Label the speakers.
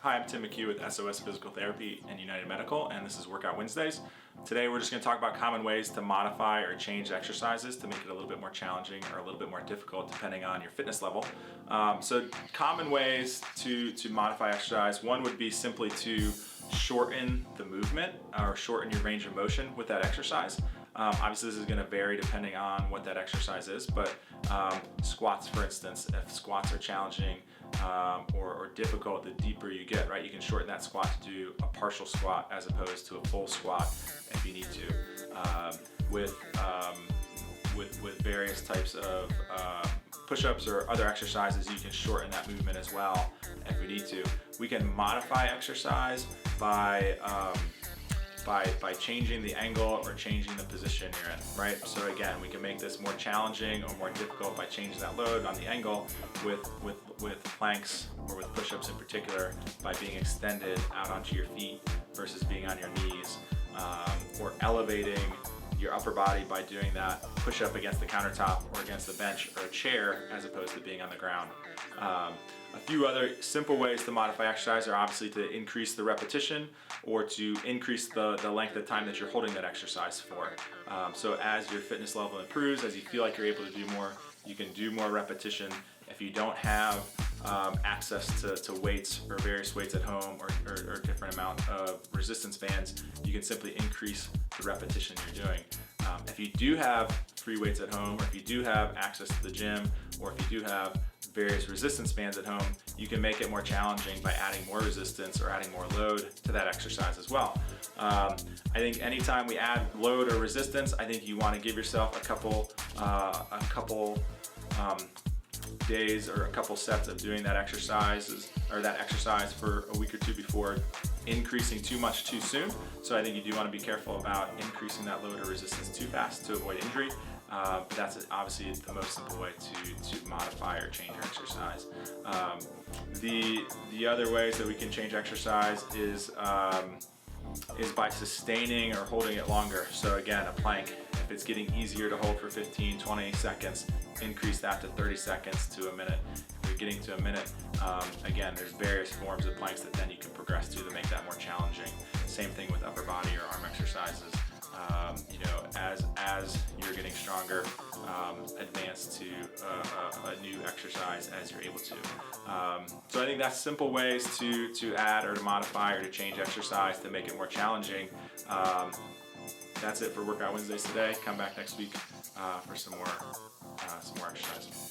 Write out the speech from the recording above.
Speaker 1: Hi, I'm Tim McHugh with SOS Physical Therapy and United Medical, and this is Workout Wednesdays. Today we're just going to talk about common ways to modify or change exercises to make it a little bit more challenging or a little bit more difficult depending on your fitness level. So common ways to modify exercise, one would be simply to shorten the movement or shorten your range of motion with that exercise. Obviously this is going to vary depending on what that exercise is, but squats, for instance, if squats are challenging or difficult, the deeper you get, right? You can shorten that squat to do a partial squat as opposed to a full squat if you need to. With various types of push-ups or other exercises, you can shorten that movement as well if we need to. We can modify exercise by changing the angle or changing the position you're in, right? So again, we can make this more challenging or more difficult by changing that load on the angle with planks or with push-ups in particular, by being extended out onto your feet versus being on your knees, or elevating your upper body by doing that push-up against the countertop or against the bench or a chair as opposed to being on the ground. A few other simple ways to modify exercise are obviously to increase the repetition or to increase the length of time that you're holding that exercise for. So as your fitness level improves, as you feel like you're able to do more, you can do more repetition. If you don't have access to weights or various weights at home or different amount of resistance bands, you can simply increase the repetition you're doing. If you do have free weights at home, or if you do have access to the gym, or if you do have various resistance bands at home, you can make it more challenging by adding more resistance or adding more load to that exercise as well. I think anytime we add load or resistance, I think you want to give yourself a couple days or a couple sets of doing that exercise for a week or two before increasing too much too soon. So I think you do want to be careful about increasing that load or resistance too fast to avoid injury. But that's obviously the most simple way to modify or change your exercise. The other ways that we can change exercise is by sustaining or holding it longer. So again, a plank, if it's getting easier to hold for 15, 20 seconds, increase that to 30 seconds to a minute. If you're getting to a minute, again, there's various forms of planks that then you can progress to make that more challenging. Same thing with upper body or arm exercises. As you're getting stronger, advance to a new exercise as you're able to. So I think that's simple ways to add or to modify or to change exercise to make it more challenging. That's it for Workout Wednesdays today. Come back next week for some more exercise.